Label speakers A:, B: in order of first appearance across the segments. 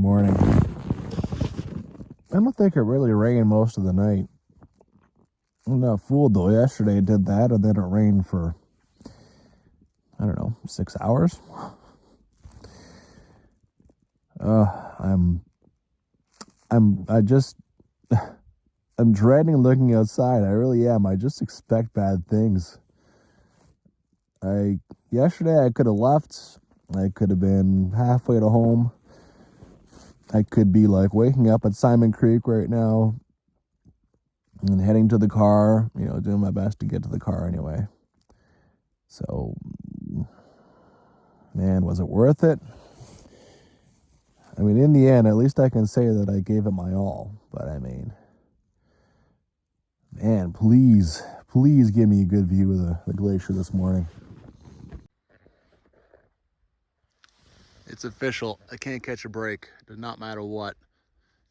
A: morning. I don't think it really rained most of the night. I'm not fooled though. Yesterday it did that, and then it rained for, I don't know, 6 hours. I'm dreading looking outside. I really am. I just expect bad things. Yesterday I could have left. I could have been halfway to home. I could be like waking up at Simon Creek right now and heading to the car, doing my best to get to the car anyway. So, man, was it worth it? I mean, in the end, at least I can say that I gave it my all. But I mean, man, please give me a good view of the glacier this morning. It's official. I can't catch a break. It does not matter what.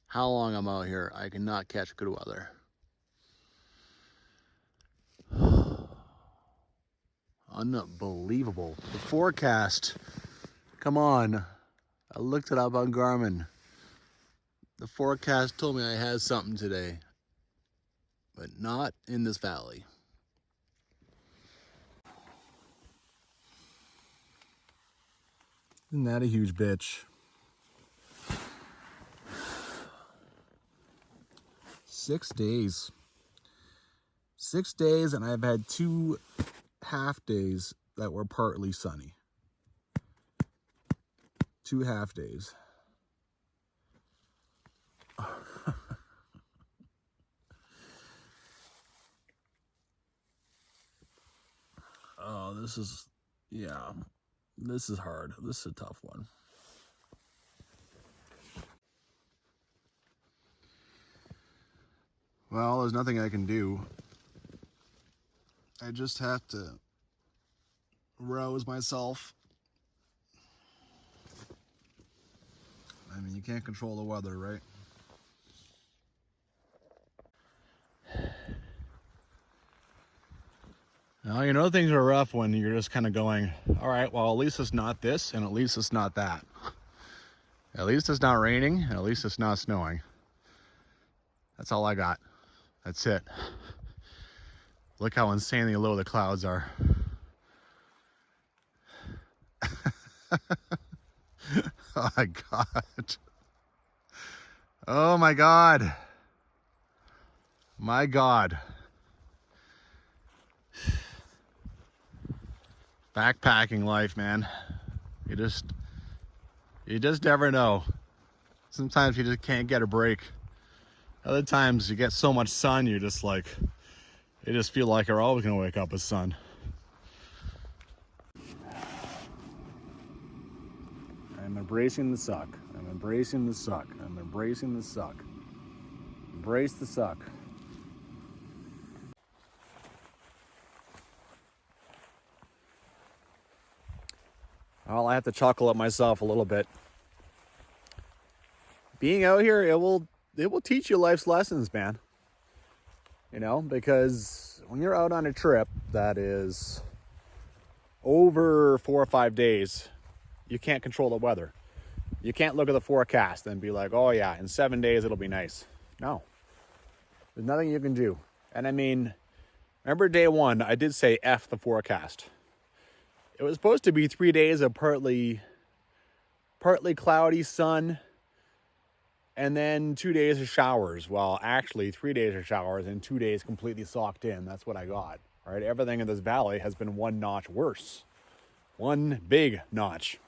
A: How long I'm out here, I cannot catch good weather. Unbelievable. The forecast. Come on. I looked it up on Garmin. The forecast told me I had something today, but not in this valley. Isn't that a huge bitch? 6 days. 6 days, and I've had 2 half days that were partly sunny. 2 half days. Oh, this is hard. This is a tough one. Well, there's nothing I can do. I just have to rouse myself. I mean, you can't control the weather, right? Now, things are rough when you're just kind of going, all right, well, at least it's not this, and at least it's not that. At least it's not raining, and at least it's not snowing. That's all I got. That's it. Look how insanely low the clouds are. Oh my God. Oh my God. My God. Backpacking life, man. You just never know. Sometimes you just can't get a break. Other times you get so much sun, you just feel like you're always gonna wake up with sun. I'm embracing the suck. I'm embracing the suck. I'm embracing the suck. Embrace the suck. Well, I have to chuckle at myself a little bit. Being out here, it will teach you life's lessons, man. Because when you're out on a trip that is over 4 or 5 days, you can't control the weather. You can't look at the forecast and be like, oh yeah, in 7 days it'll be nice. No. There's nothing you can do. And I mean, remember day one, I did say F the forecast. It was supposed to be 3 days of partly cloudy sun, and then 2 days of showers. Well, actually 3 days of showers and 2 days completely socked in. That's what I got. Right? Everything in this valley has been one notch worse. One big notch.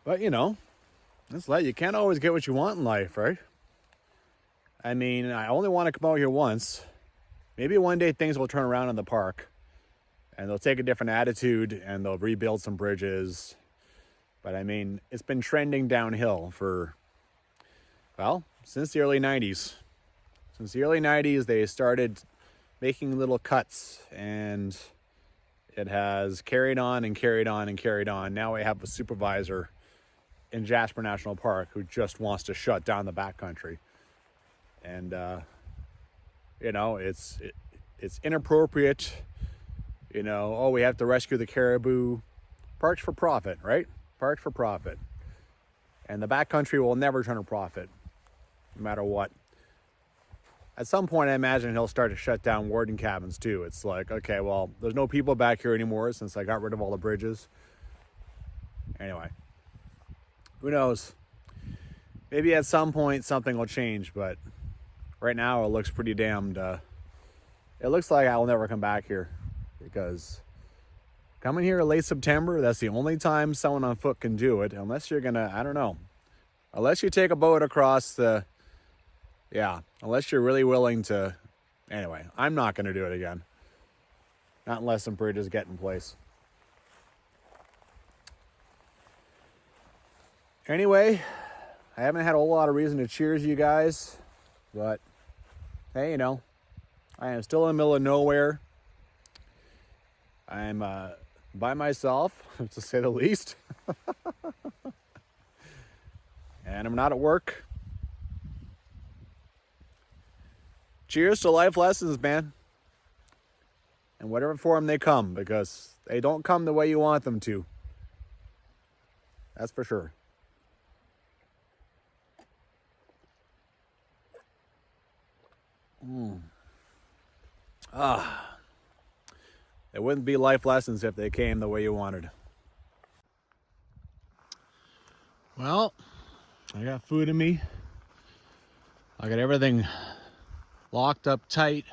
A: But it's like you can't always get what you want in life, right? I mean, I only want to come out here once. Maybe one day things will turn around in the park and they'll take a different attitude and they'll rebuild some bridges. But I mean, it's been trending downhill since the early 90s. Since the early 90s, they started making little cuts, and it has carried on and carried on and carried on. Now we have a supervisor in Jasper National Park who just wants to shut down the backcountry. And, it's inappropriate. We have to rescue the caribou. Parks for profit, right? Parks for profit. And the backcountry will never turn a profit, no matter what. At some point, I imagine he'll start to shut down warden cabins too. It's like, okay, well, there's no people back here anymore since I got rid of all the bridges. Anyway, who knows? Maybe at some point something will change, but right now it looks pretty damned. It looks like I will never come back here, because coming here in late September, that's the only time someone on foot can do it, unless you're gonna, I don't know, unless you take a boat across the, yeah, unless you're really willing to. Anyway, I'm not gonna do it again. Not unless some bridges get in place. Anyway, I haven't had a whole lot of reason to cheers you guys, but hey, you know, I am still in the middle of nowhere. I'm by myself, to say the least. And I'm not at work. Cheers to life lessons, man. In whatever form they come, because they don't come the way you want them to. That's for sure. It wouldn't be life lessons if they came the way you wanted. Well, I got food in me. I got everything locked up tight.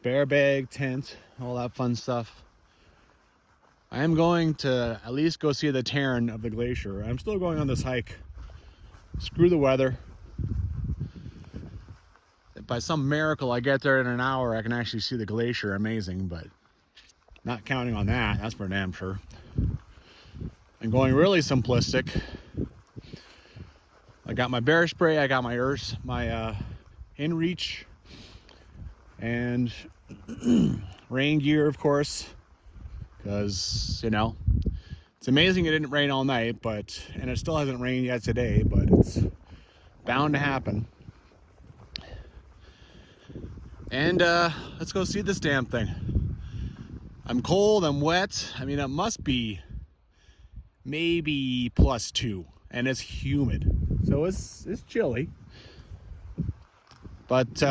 A: Bear bag, tent, all that fun stuff. I am going to at least go see the Tarn of the Glacier. I'm still going on this hike. Screw the weather. If by some miracle I get there in an hour, I can actually see the glacier. Amazing, but not counting on that. That's for damn sure. I'm going really simplistic. I got my bear spray. I got my InReach and rain gear, of course, because, you know, it's amazing it didn't rain all night, and it still hasn't rained yet today, but it's bound to happen. And let's go see this damn thing. I'm cold, I'm wet. I mean, it must be maybe +2, and it's humid, so it's chilly. But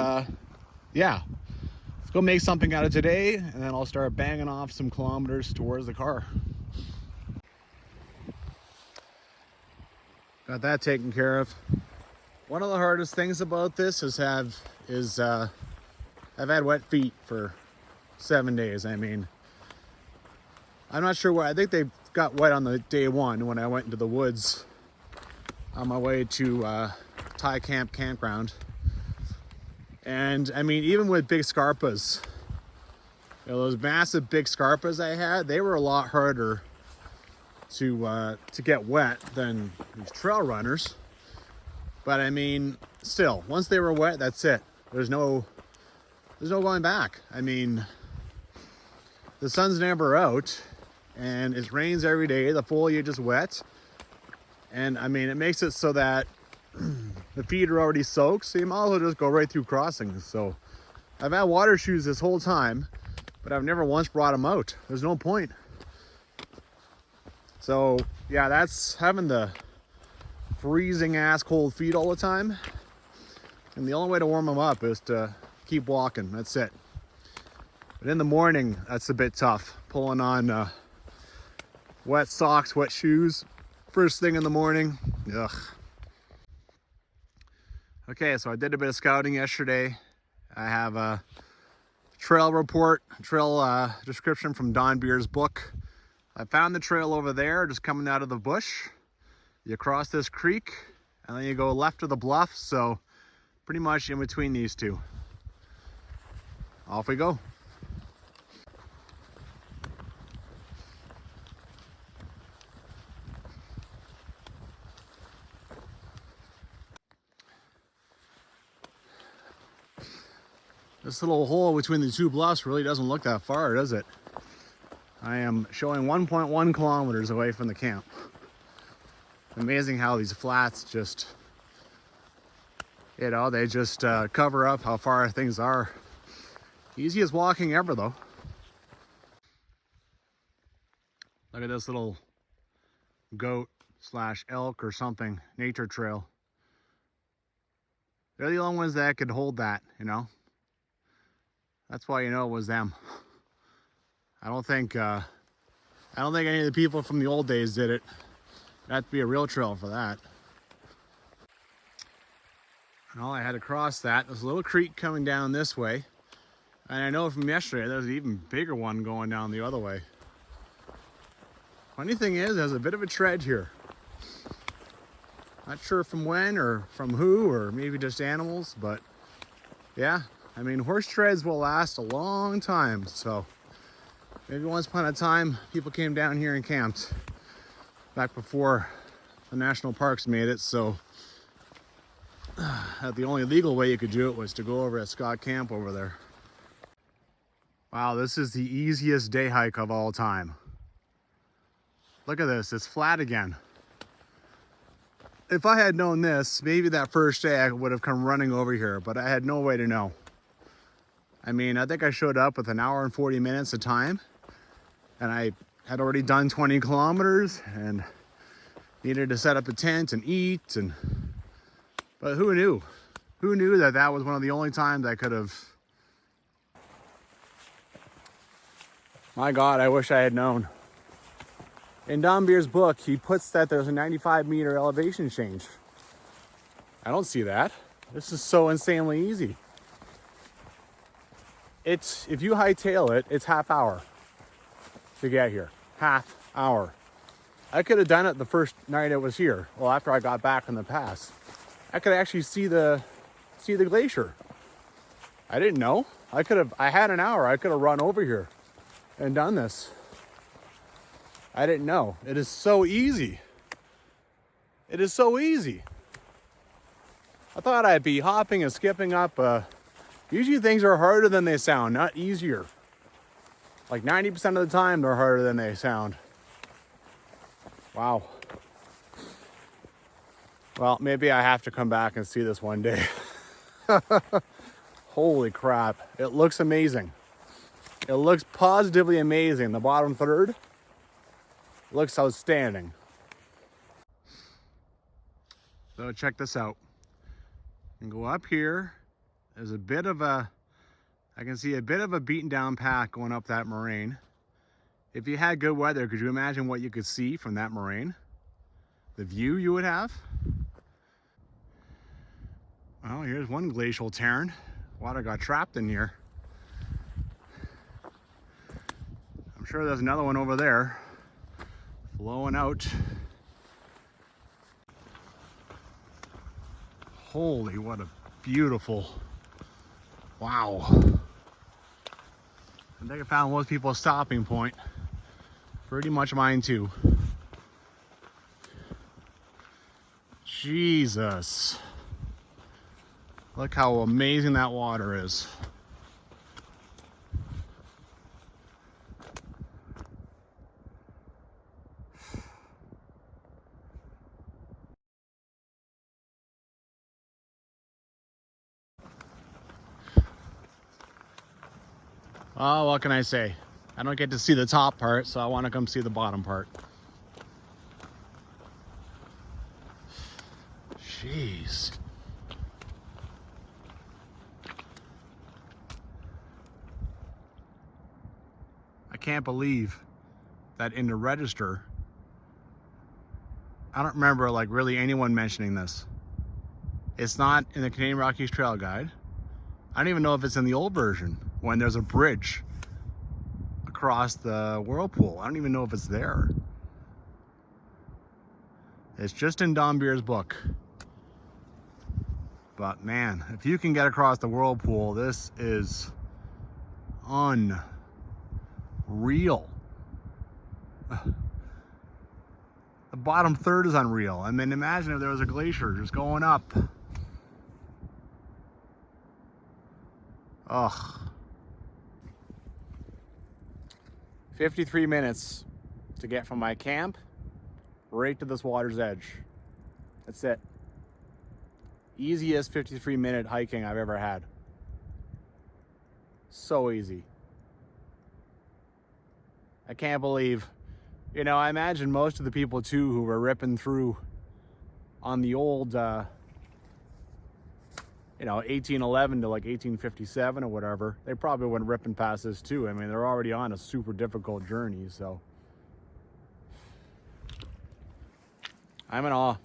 A: yeah, let's go make something out of today, and then I'll start banging off some kilometers towards the car. Got that taken care of. One of the hardest things about this is I've had wet feet for 7 days. I mean, I'm not sure why. I think they got wet on the day one when I went into the woods on my way to Thai campground. And I mean, even with big scarpas, you know, those massive big scarpas I had, they were a lot harder to get wet than these trail runners. But I mean, still, once they were wet, that's it. There's no going back. I mean, the sun's never out, and it rains every day. The foliage is wet, and I mean, it makes it so that the feet are already soaked, so you might as well just go right through crossings. So I've had water shoes this whole time, but I've never once brought them out. There's no point. So yeah, that's having the freezing ass cold feet all the time, and the only way to warm them up is to keep walking. That's it. But in the morning, that's a bit tough, pulling on wet socks, wet shoes first thing in the morning. Ugh. Okay, so I did a bit of scouting yesterday. I have a trail report, trail description from Don Beer's book. I found the trail over there, just coming out of the bush. You cross this creek, and then you go left of the bluff, so pretty much in between these two. Off we go. This little hole between the two bluffs really doesn't look that far, does it? I am showing 1.1 kilometers away from the camp. Amazing how these flats just, you know, they just cover up how far things are. Easiest walking ever, though. Look at this little goat slash elk or something, nature trail. They're the only ones that could hold that, you know. That's why you know it was them. I don't think any of the people from the old days did it. That'd be a real trail for that. And all I had to cross that, there's a little creek coming down this way. And I know from yesterday, there's an even bigger one going down the other way. Funny thing is, there's a bit of a tread here. Not sure from when or from who, or maybe just animals, but yeah, I mean, horse treads will last a long time. So maybe once upon a time, people came down here and camped back before the national parks made it. So the only legal way you could do it was to go over at Scott Camp over there. Wow, this is the easiest day hike of all time. Look at this, it's flat again. If I had known this, maybe that first day I would have come running over here, but I had no way to know. I mean, I think I showed up with an hour and 40 minutes of time, and I had already done 20 kilometers and needed to set up a tent and eat. But who knew? Who knew that that was one of the only times I could have... My God, I wish I had known. In Don Beer's book, he puts that there's a 95-meter elevation change. I don't see that. This is so insanely easy. If you hightail it, it's half hour to get here. Half hour. I could have done it the first night I was here. Well, after I got back from the pass, I could actually see the glacier. I didn't know. I had an hour. I could have run over here and done this. I didn't know. It is so easy. It is so easy. I thought I'd be hopping and skipping up. Usually things are harder than they sound, not easier. Like 90% of the time, they're harder than they sound. Wow. Well, maybe I have to come back and see this one day. Holy crap. It looks amazing. It looks positively amazing. The bottom third looks outstanding. So check this out. You can go up here. There's a bit of I can see a bit of a beaten down path going up that moraine. If you had good weather, could you imagine what you could see from that moraine? The view you would have? Well, here's one glacial Tarn. Water got trapped in here. I'm sure there's another one over there flowing out. Holy, what a beautiful, wow. I think I found most people's stopping point. Pretty much mine too. Jesus. Look how amazing that water is. Oh, what can I say? I don't get to see the top part, so I want to come see the bottom part. Jeez. I can't believe that in the register, I don't remember like really anyone mentioning this. It's not in the Canadian Rockies Trail Guide. I don't even know if it's in the old version when there's a bridge across the whirlpool. I don't even know if it's there. It's just in Don Beer's book. But man, if you can get across the whirlpool, this is unreal. The bottom third is unreal. I mean, imagine if there was a glacier just going up. Ugh. 53 minutes to get from my camp right to this water's edge. That's it. Easiest 53-minute hiking I've ever had. So easy. I can't believe You know, I imagine most of the people too who were ripping through on the old, 1811 to like 1857 or whatever, they probably went ripping past this too. I mean, they're already on a super difficult journey, so I'm in awe.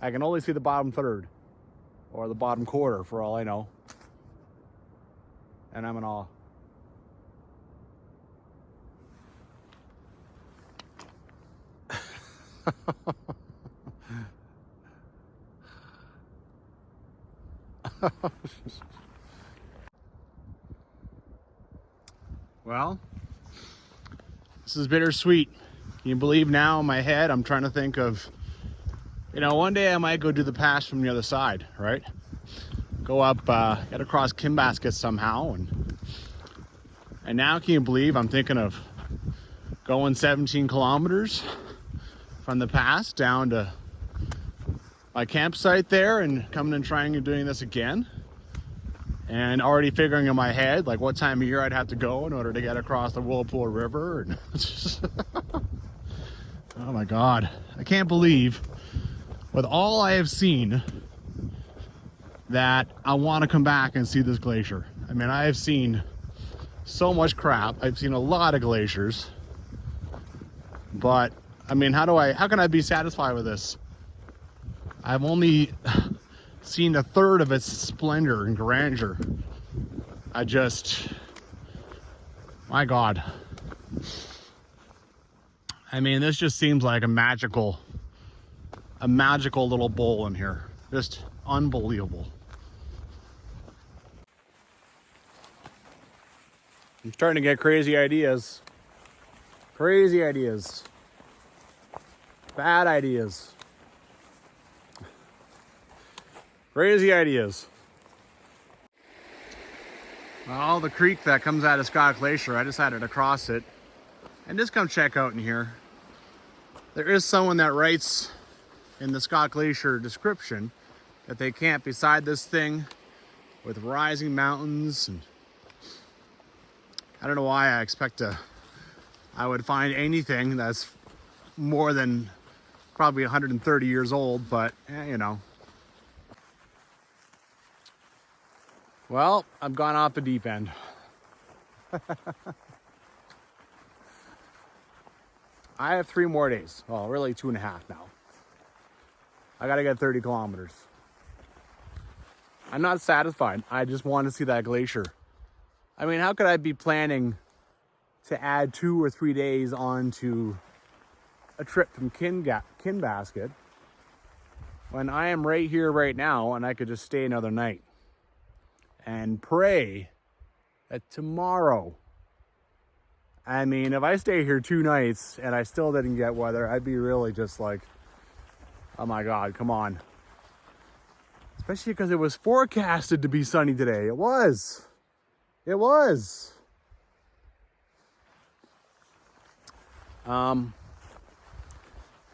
A: I can only see the bottom third or the bottom quarter for all I know, and I'm in awe. Well, this is bittersweet. Can you believe now in my head I'm trying to think of, one day I might go do the pass from the other side, right? Go up, get across Athabasca somehow, and now can you believe I'm thinking of going 17 kilometers from the pass down to my campsite there and coming and trying and doing this again, and already figuring in my head like what time of year I'd have to go in order to get across the Whirlpool River. And oh my God, I can't believe with all I have seen that I want to come back and see this glacier. I mean, I have seen so much crap. I've seen a lot of glaciers, but I mean, how can I be satisfied with this? I've only seen a third of its splendor and grandeur. My God. I mean, this just seems like a magical little bowl in here. Just unbelievable. I'm starting to get crazy ideas. Crazy ideas. Bad ideas. Crazy ideas. Well, the creek that comes out of Scott Glacier, I decided to cross it and just come check out in here. There is someone that writes in the Scott Glacier description that they camp beside this thing with rising mountains, and I don't know why I would find anything that's more than probably 130 years old, but Well, I've gone off the deep end. I have 3 more days. Well, really 2.5 now. I gotta get 30 kilometers. I'm not satisfied. I just want to see that glacier. I mean, how could I be planning to add 2 or 3 days onto a trip from Kinbasket when I am right here right now and I could just stay another night and pray that tomorrow, I mean, if I stay here 2 nights and I still didn't get weather, I'd be really just like, oh my God, come on. Especially because it was forecasted to be sunny today. It was.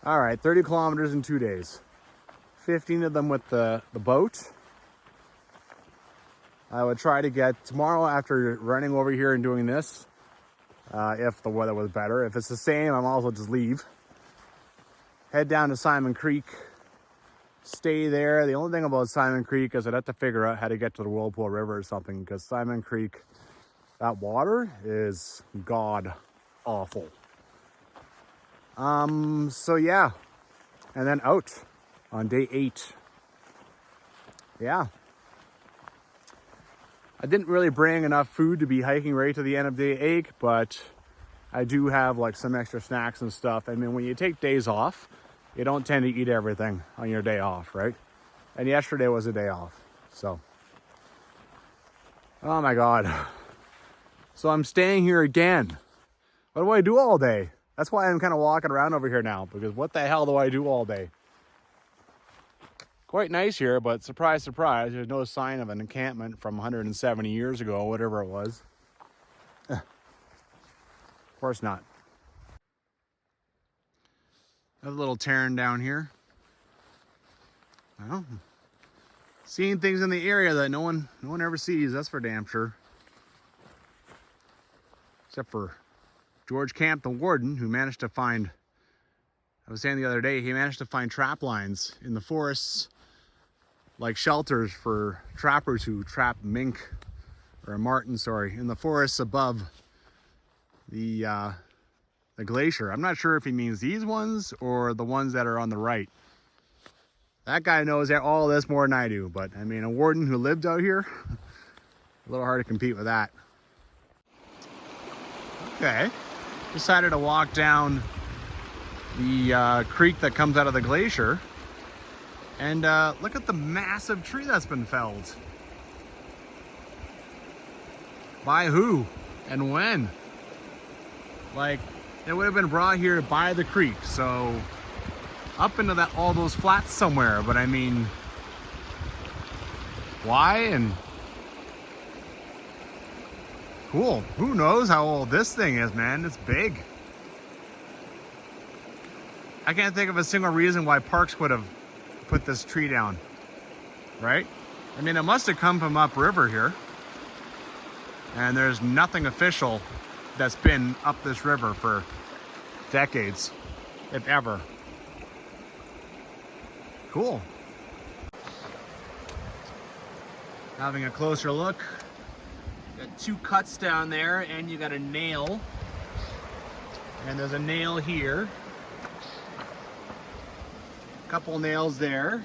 A: All right, 30 kilometers in 2 days. 15 of them with the boat. I would try to get tomorrow after running over here and doing this, if the weather was better. If it's the same, I might as well just leave. Head down to Simon Creek, stay there. The only thing about Simon Creek is I'd have to figure out how to get to the Whirlpool River or something, because Simon Creek, that water is god awful. So yeah, and then out on day 8. Yeah. I didn't really bring enough food to be hiking right to the end of day 8, but I do have like some extra snacks and stuff. I mean, when you take days off, you don't tend to eat everything on your day off, right? And yesterday was a day off, so. Oh my God. So I'm staying here again. What do I do all day? That's why I'm kind of walking around over here now, because what the hell do I do all day? Quite nice here, but surprise, surprise, there's no sign of an encampment from 170 years ago, whatever it was. Of course not. A little Tarn down here. Well, seeing things in the area that no one ever sees, that's for damn sure. Except for George Camp, the warden, who managed to find, I was saying the other day, he managed to find trap lines in the forests, like shelters for trappers who trap mink, or marten, sorry, in the forests above the glacier. I'm not sure if he means these ones or the ones that are on the right. That guy knows all this more than I do, but I mean, a warden who lived out here, a little hard to compete with that. Okay, decided to walk down the creek that comes out of the glacier, and look at the massive tree that's been felled. By who and when? Like, it would have been brought here by the creek, so up into that all those flats somewhere. But I mean, why? And cool. Who knows how old this thing is, man? It's big. I can't think of a single reason why Parks would have put this tree down, right? I mean, it must have come from upriver here, and there's nothing official that's been up this river for decades, if ever. Cool. Having a closer look. Got two cuts down there, and you got a nail. And there's a nail here. Couple nails there.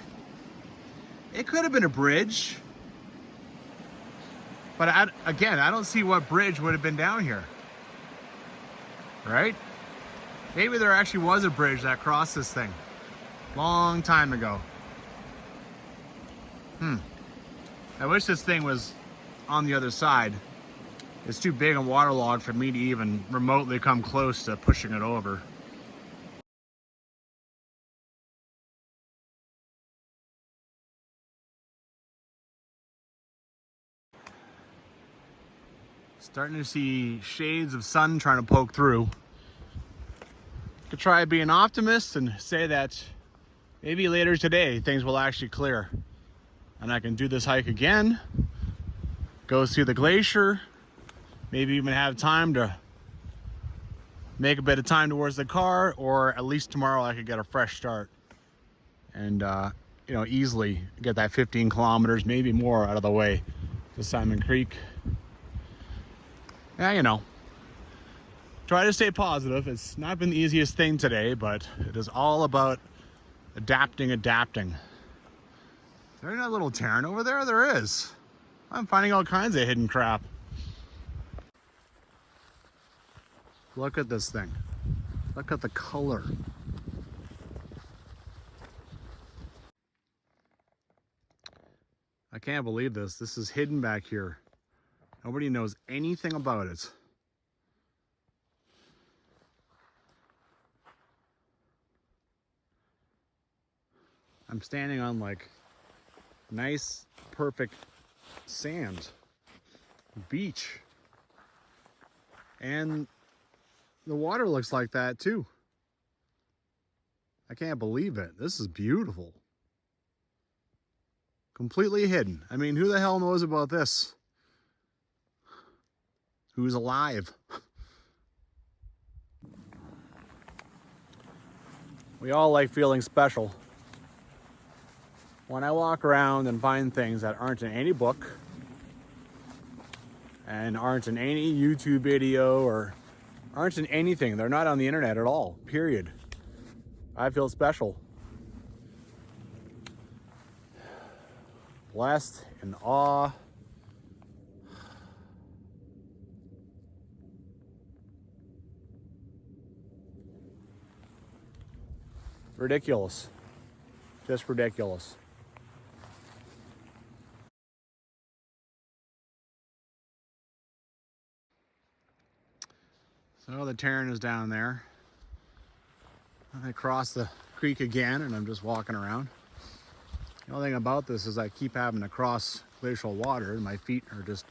A: It could have been a bridge. But again, I don't see what bridge would have been down here. Right? Maybe there actually was a bridge that crossed this thing. Long time ago. I wish this thing was on the other side. It's too big and waterlogged for me to even remotely come close to pushing it over. Starting to see shades of sun trying to poke through. Could try being an optimist and say that maybe later today things will actually clear and I can do this hike again, go see the glacier, maybe even have time to make a bit of time towards the car, or at least tomorrow I could get a fresh start and you know, easily get that 15 kilometers, maybe more, out of the way to Simon Creek. Yeah, you know, try to stay positive. It's not been the easiest thing today, but it is all about adapting. Is there a little Tarn over there? There is. I'm finding all kinds of hidden crap. Look at this thing. Look at the color. I can't believe this. This is hidden back here. Nobody knows anything about it. I'm standing on like nice, perfect sand, beach. And the water looks like that too. I can't believe it. This is beautiful. Completely hidden. I mean, who the hell knows about this? Who's alive? We all like feeling special. When I walk around and find things that aren't in any book and aren't in any YouTube video or aren't in anything, they're not on the internet at all, period. I feel special. Blessed, in awe. Ridiculous. Just ridiculous. So the Tarn is down there. I crossed the creek again and I'm just walking around. The only thing about this is I keep having to cross glacial water and my feet are just,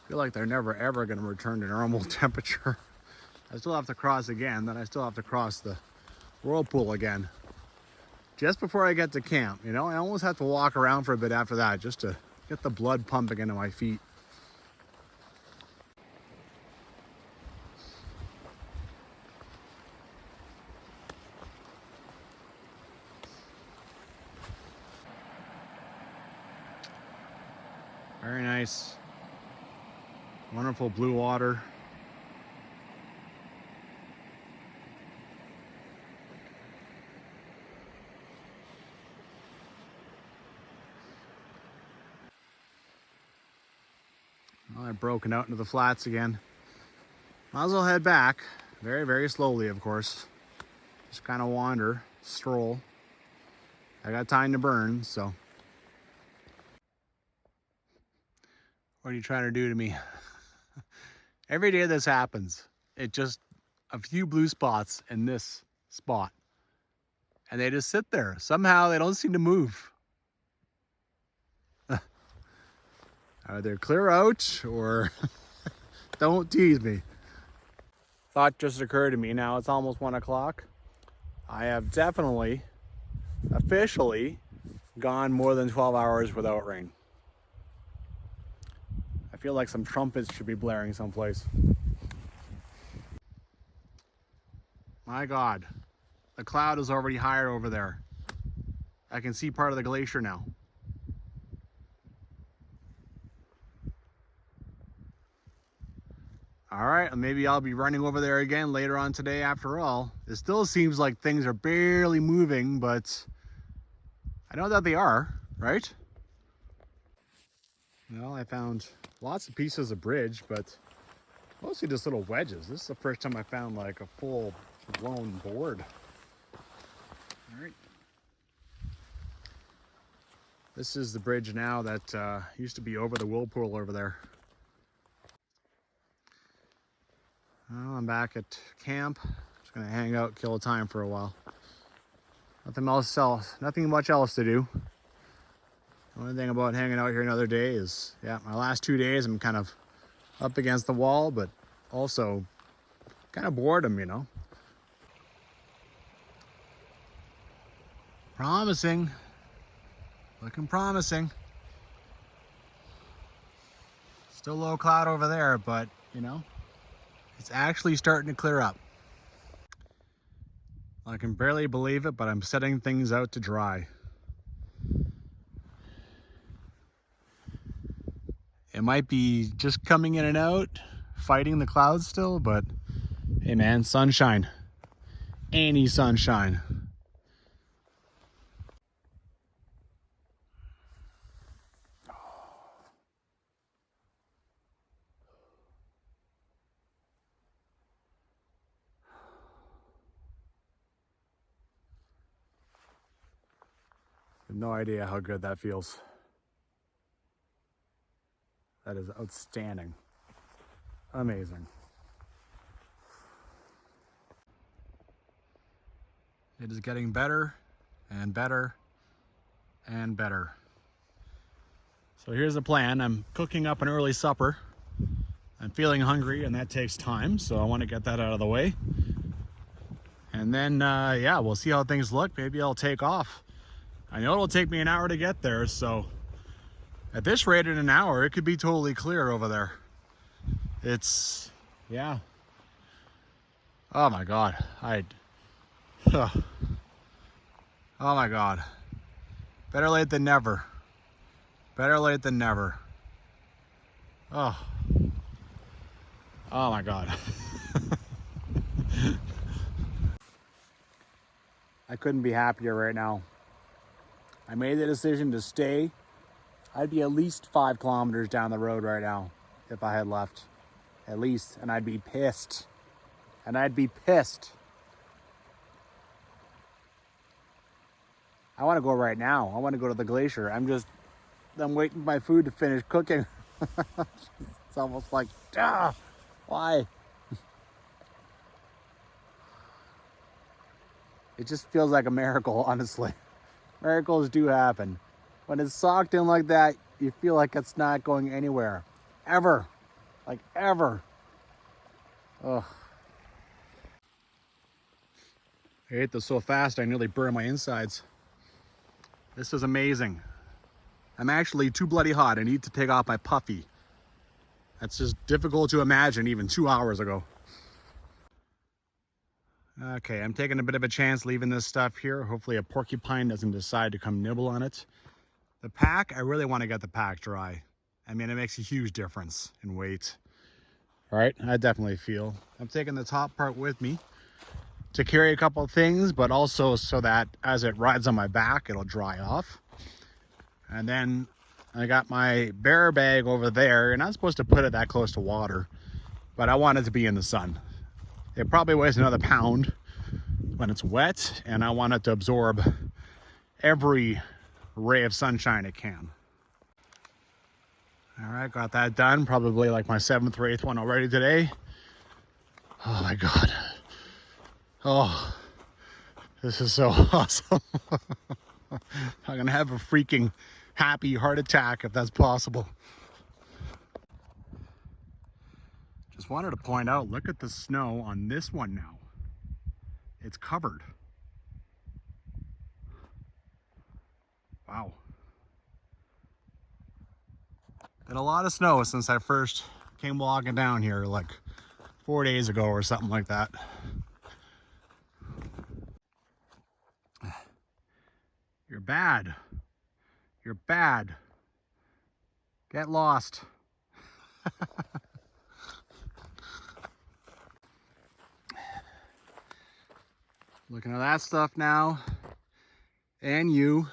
A: feel like they're never ever going to return to normal temperature. I still have to cross again, then I still have to cross the whirlpool again. Just before I get to camp, you know, I almost have to walk around for a bit after that just to get the blood pumping into my feet. Wonderful blue water. Well, I've broken out into the flats again. Might as well head back. Very, very slowly, of course. Just kind of wander, stroll. I got time to burn, so. What are you trying to do to me? Every day this happens. It just, a few blue spots in this spot. And they just sit there. Somehow they don't seem to move. Either clear out or don't tease me. Thought just occurred to me, now it's almost 1 o'clock. I have definitely, officially, gone more than 12 hours without rain. I feel like some trumpets should be blaring someplace. My God, the cloud is already higher over there. I can see part of the glacier now. All right, maybe I'll be running over there again later on today after all. It still seems like things are barely moving, but I know that they are, right? Well, I found lots of pieces of bridge, but mostly just little wedges. This is the first time I found like a full blown board. All right. This is the bridge now that used to be over the whirlpool over there. Well, I'm back at camp. Just gonna hang out, kill time for a while. Nothing much else to do. The only thing about hanging out here another day is, yeah, my last 2 days I'm kind of up against the wall, but also kind of boredom, you know. Promising. Looking promising. Still low cloud over there, but, you know, it's actually starting to clear up. I can barely believe it, but I'm setting things out to dry. It might be just coming in and out, fighting the clouds still, but hey man, sunshine. Any sunshine. I have no idea how good that feels. That is outstanding. Amazing. It is getting better and better and better. So here's the plan. I'm cooking up an early supper. I'm feeling hungry and that takes time, so I want to get that out of the way. And then, yeah, we'll see how things look. Maybe I'll take off. I know it'll take me an hour to get there, so at this rate, in an hour, it could be totally clear over there. It's, yeah. Oh my God, oh my God. Better late than never. Better late than never. Oh my God. I couldn't be happier right now. I made the decision to stay. I'd be at least 5 kilometers down the road right now if I had left. At least. And I'd be pissed. And I'd be pissed. I want to go right now. I want to go to the glacier. I'm waiting for my food to finish cooking. It's almost like, why? It just feels like a miracle, honestly. Miracles do happen. When it's socked in like that, you feel like it's not going anywhere. Ever. Like ever. Ugh. I ate this so fast I nearly burned my insides. This is amazing. I'm actually too bloody hot. I need to take off my puffy. That's just difficult to imagine even 2 hours ago. Okay, I'm taking a bit of a chance leaving this stuff here. Hopefully a porcupine doesn't decide to come nibble on it. The pack, I really want to get the pack dry. I mean, it makes a huge difference in weight. All right, I definitely feel. I'm taking the top part with me to carry a couple of things, but also so that as it rides on my back, it'll dry off. And then I got my bear bag over there. You're not supposed to put it that close to water, but I want it to be in the sun. It probably weighs another pound when it's wet, and I want it to absorb every ray of sunshine it can. All right, got that done. Probably like my 7th or 8th one already today. Oh my God. Oh, this is so awesome. I'm gonna have a freaking happy heart attack if that's possible. Just wanted to point out, look at the snow on this one now. It's covered. Wow. Been a lot of snow since I first came walking down here like 4 days ago or something like that. You're bad. You're bad. Get lost. Looking at that stuff now. And you.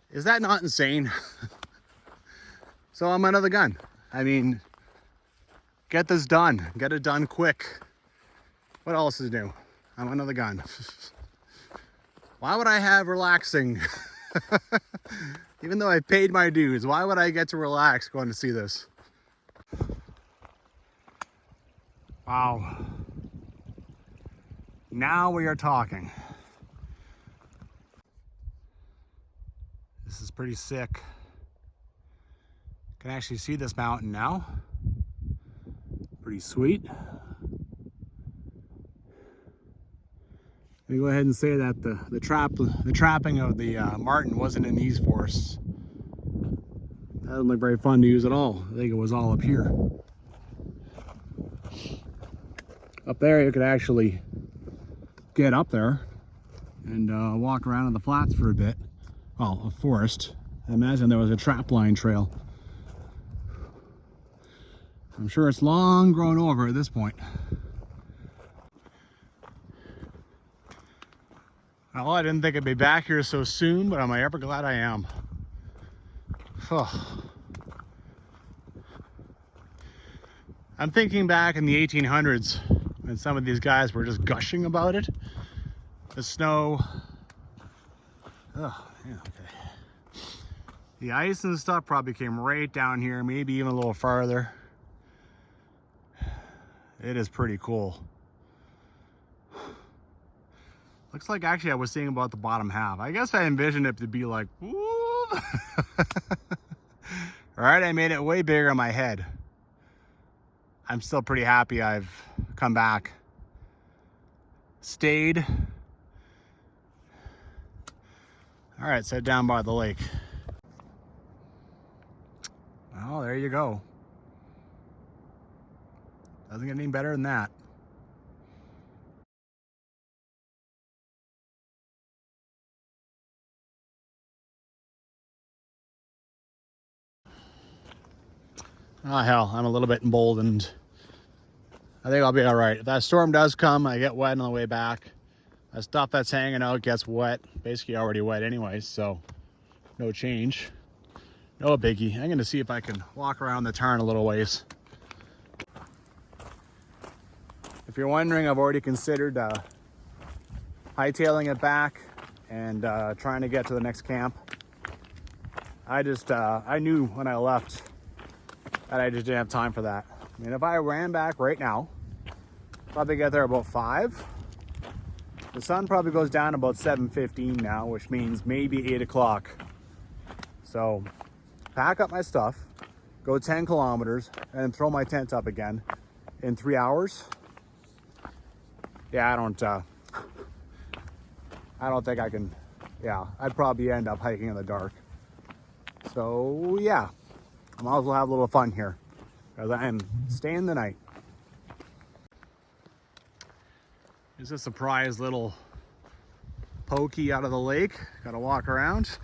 A: Is that not insane? So I'm another gun. I mean, get this done. Get it done quick. What else is new? I'm another gun. Why would I have relaxing? Even though I paid my dues, why would I get to relax going to see this? Wow. Now we are talking. This is pretty sick. Can actually see this mountain now. Pretty sweet. Let me go ahead and say that the trapping of the marten wasn't in these forests. That didn't look very fun to use at all. I think it was all up here. Up there you could actually get up there and walk around in the flats for a bit. Well, a forest. I imagine there was a trap line trail. I'm sure it's long grown over at this point. Well, I didn't think I'd be back here so soon, but am I ever glad I am. Oh. I'm thinking back in the 1800s when some of these guys were just gushing about it. The snow. Oh, yeah, okay. The ice and stuff probably came right down here, maybe even a little farther. It is pretty cool. Looks like actually I was seeing about the bottom half. I guess I envisioned it to be like, woo. All right, I made it way bigger in my head. I'm still pretty happy I've come back. Stayed. All right, so down by the lake. Well, there you go. Doesn't get any better than that. Oh hell, I'm a little bit emboldened. I think I'll be all right. If that storm does come, I get wet on the way back. That stuff that's hanging out gets wet, basically already wet anyway, so no change. No biggie. I'm gonna see if I can walk around the Tarn a little ways. If you're wondering, I've already considered hightailing it back and trying to get to the next camp. I knew when I left that I just didn't have time for that. I mean, if I ran back right now, probably get there about 5. The sun probably goes down about 7:15 now, which means maybe 8 o'clock. So pack up my stuff, go 10 kilometers, and then throw my tent up again in 3 hours. Yeah, I don't think I can. Yeah, I'd probably end up hiking in the dark. So yeah, I might as well have a little fun here because I am staying the night. Here's a surprise little pokey out of the lake. Gotta walk around.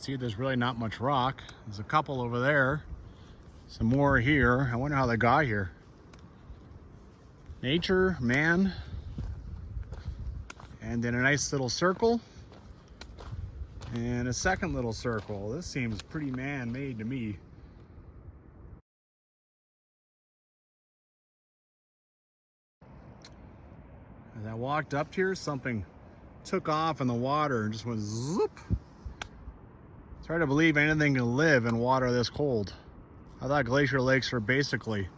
A: see there's really not much rock. There's a couple over there. Some more here. I wonder how they got here. Nature, man. And then a nice little circle. And a second little circle. This seems pretty man-made to me. As I walked up here, something took off in the water and just went zoop. It's hard to believe anything can live in water this cold. I thought glacier lakes are basically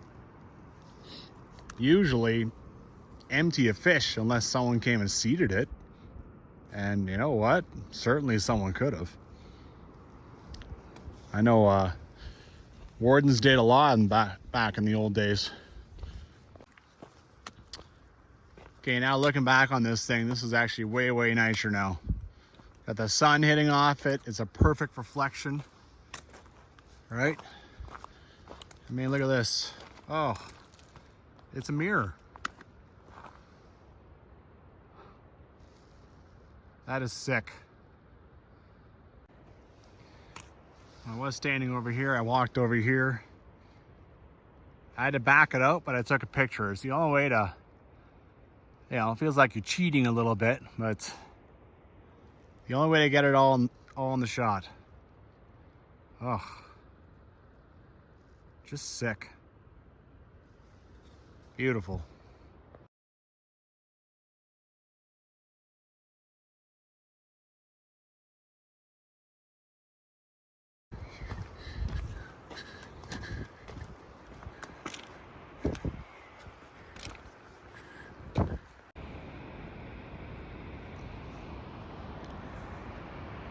A: usually empty of fish unless someone came and seeded it. And you know what? Certainly someone could have. I know wardens did a lot back in the old days. Okay, now looking back on this thing, this is actually way, way nicer now. Got the sun hitting off it. It's a perfect reflection, right? I mean, look at this. Oh, it's a mirror. That is sick. I was standing over here. I walked over here. I had to back it out, but I took a picture. It's the only way to, you know, it feels like you're cheating a little bit, but the only way to get it all in the shot. Oh, just sick. Beautiful.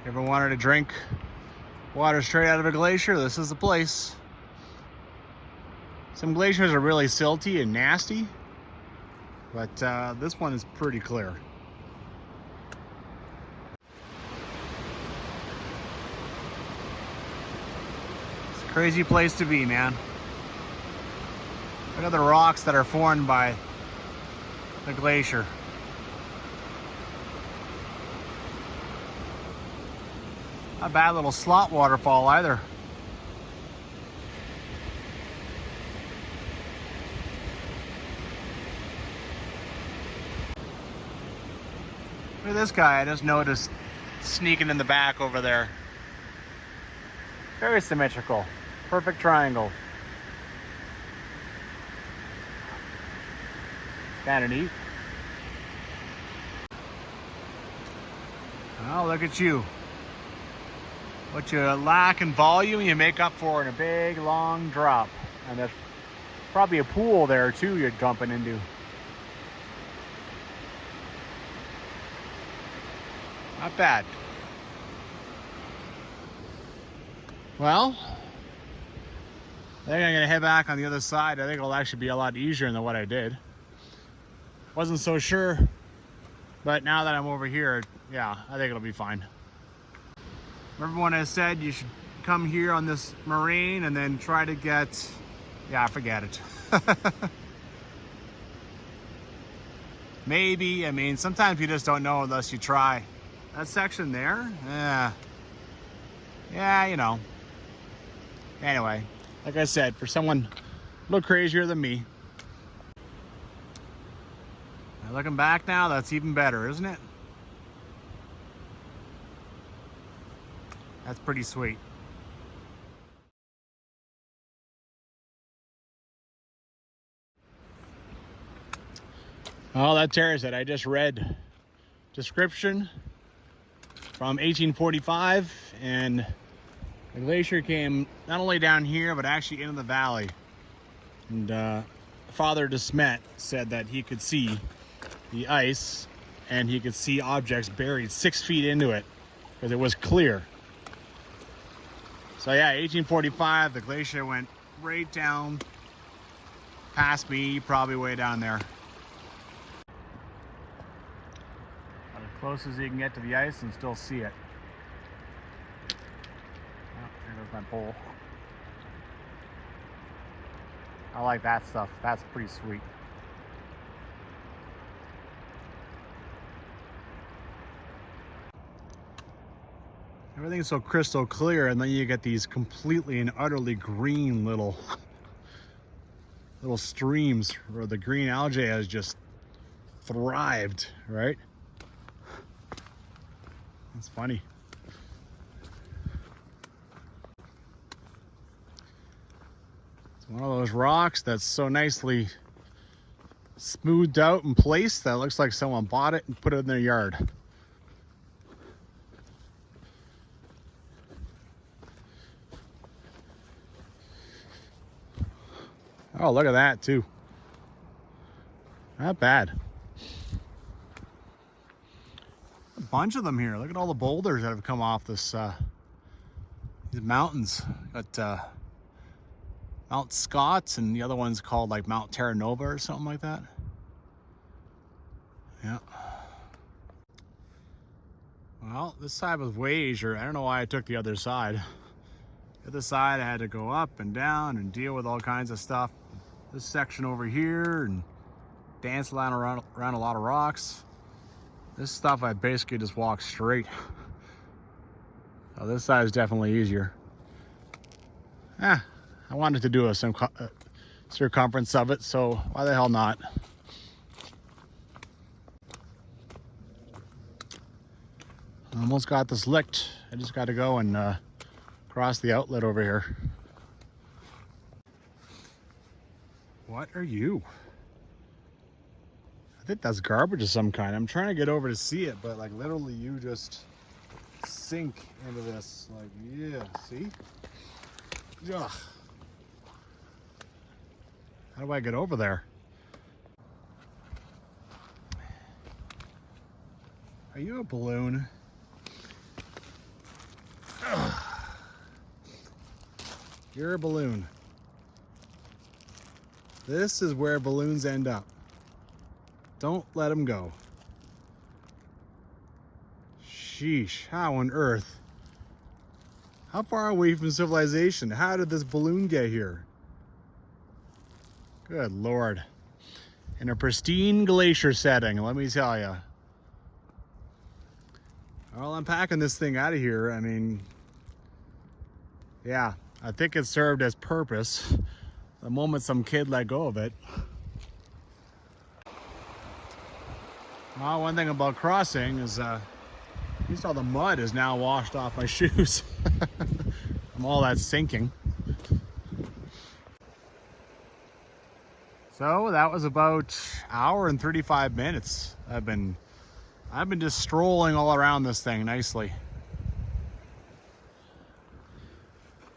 A: Ever wanted to drink water straight out of a glacier? This is the place. Some glaciers are really silty and nasty, but this one is pretty clear. It's a crazy place to be, man. Look at the rocks that are formed by the glacier. Not a bad little slot waterfall either. Look at this guy, I just noticed sneaking in the back over there. Very symmetrical, perfect triangle. Kind of neat. Oh, look at you. What you lack in volume, you make up for in a big, long drop. And there's probably a pool there too you're jumping into. Not bad. Well, I think I'm gonna head back on the other side. I think it'll actually be a lot easier than what I did. Wasn't so sure, but now that I'm over here, yeah, I think it'll be fine. Everyone has said you should come here on this moraine and then try to get, yeah, forget it. Maybe, I mean, sometimes you just don't know unless you try. That section there, yeah, you know. Anyway, like I said, for someone a little crazier than me. Now looking back now, that's even better, isn't it? That's pretty sweet. Oh, that tears it. I just read description from 1845, and the glacier came not only down here, but actually into the valley. And Father de Smet said that he could see the ice and he could see objects buried 6 feet into it because it was clear. So yeah, 1845, the glacier went right down past me, probably way down there. About as close as you can get to the ice and still see it. Oh, there goes my pole. I like that stuff. That's pretty sweet. Everything's so crystal clear, and then you get these completely and utterly green little streams where the green algae has just thrived, right? It's funny. It's one of those rocks that's so nicely smoothed out and placed that it looks like someone bought it and put it in their yard. Oh, look at that too. Not bad. A bunch of them here. Look at all the boulders that have come off this these mountains. Got Mount Scott's, and the other one's called like Mount Terra Nova or something like that. Yeah. Well, this side was way easier. I don't know why I took the other side. The other side I had to go up and down and deal with all kinds of stuff. This section over here and dance around a lot of rocks. This stuff I basically just walk straight. So this side is definitely easier. I wanted to do a circumference of it, so why the hell not? Almost got this licked. I just got to go and cross the outlet over here. What are you? I think that's garbage of some kind. I'm trying to get over to see it, but like literally you just sink into this. Like, yeah, see? Ugh. How do I get over there? Are you a balloon? Ugh. You're a balloon. This is where balloons end up. Don't let them go. Sheesh, how on earth? How far are we from civilization? How did this balloon get here? Good Lord. In a pristine glacier setting, let me tell you. Well, I'm packing this thing out of here. I mean, yeah, I think it served its purpose the moment some kid let go of it. Well, one thing about crossing is at least all the mud is now washed off my shoes from all that sinking. So that was about an hour and 35 minutes. I've been just strolling all around this thing nicely.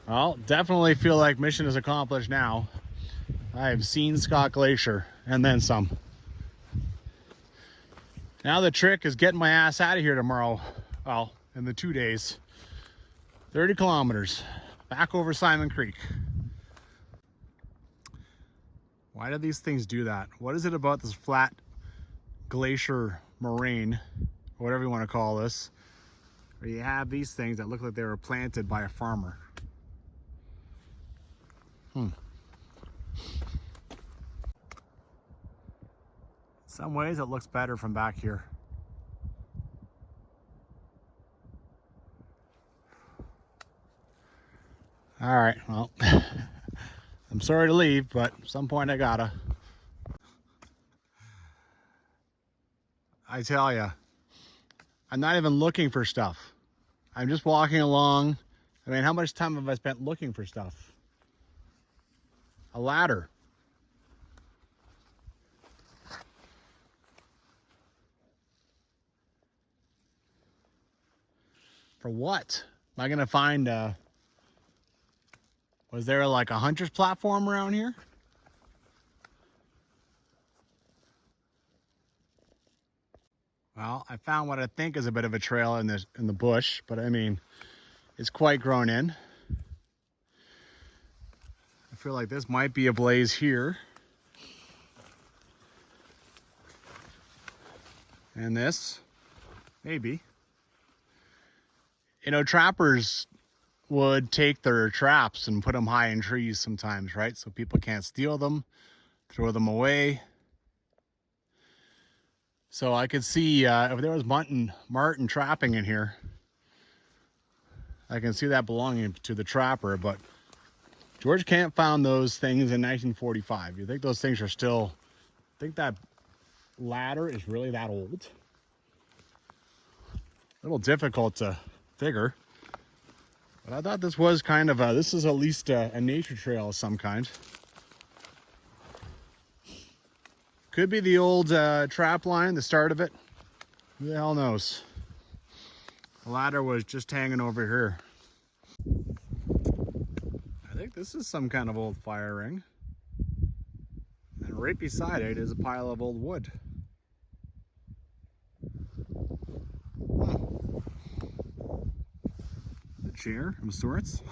A: Well, definitely feel like mission is accomplished now. I have seen Scott Glacier and then some. Now the trick is getting my ass out of here tomorrow. Well, in the 2 days. 30 kilometers back over Simon Creek. Why do these things do that? What is it about this flat glacier moraine, or whatever you want to call this, where you have these things that look like they were planted by a farmer? In some ways it looks better from back here. All right, well, I'm sorry to leave, but at some point I gotta. I tell ya, I'm not even looking for stuff. I'm just walking along. I mean, how much time have I spent looking for stuff? A ladder. For what? Am I gonna find was there like a hunter's platform around here? Well, I found what I think is a bit of a trail in the bush, but I mean, it's quite grown in. I feel like this might be a blaze here. And this, maybe. You know, trappers would take their traps and put them high in trees sometimes, right? So people can't steal them, throw them away. So I could see if there was martin trapping in here. I can see that belonging to the trapper, but George Camp found those things in 1945. You think those things are still, I think that ladder is really that old? A little difficult to figure. But I thought this was kind of a, this is at least a nature trail of some kind. Could be the old trap line, the start of it. Who the hell knows? The ladder was just hanging over here. I think this is some kind of old fire ring. And right beside it is a pile of old wood. A chair of sorts.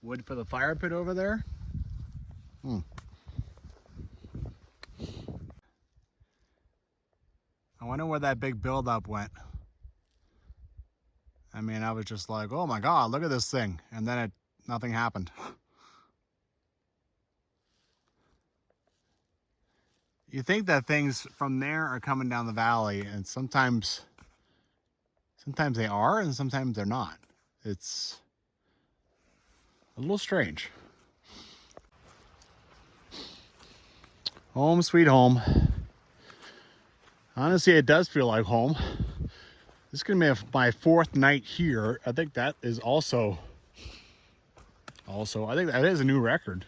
A: Wood for the fire pit over there. I wonder where that big buildup went. I mean, I was just like, oh my God, look at this thing. And then nothing happened. You think that things from there are coming down the valley, and sometimes they are and sometimes they're not. It's a little strange. Home sweet home. Honestly, it does feel like home. This is gonna be my 4th night here. I think that is also I think that is a new record.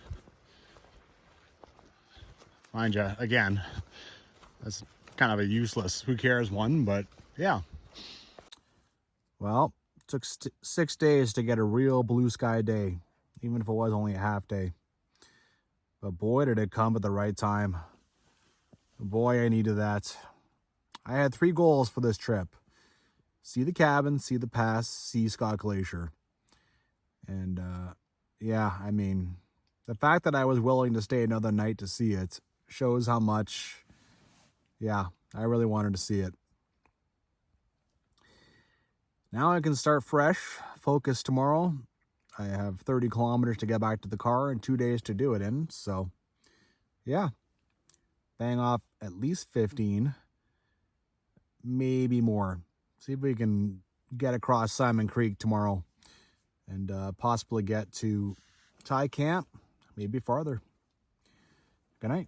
A: Mind you, again, that's kind of a useless, who cares one, but yeah. Well, it took 6 days to get a real blue sky day, even if it was only a half day. But boy, did it come at the right time. Boy, I needed that. I had 3 goals for this trip. See the cabin, see the pass, see Scott Glacier. And yeah, I mean, the fact that I was willing to stay another night to see it shows how much, yeah, I really wanted to see it. Now I can start fresh, focus tomorrow. I have 30 kilometers to get back to the car and 2 days to do it in. So yeah, bang off at least 15, maybe more. See if we can get across Simon Creek tomorrow and possibly get to Thai camp, maybe farther. Good night.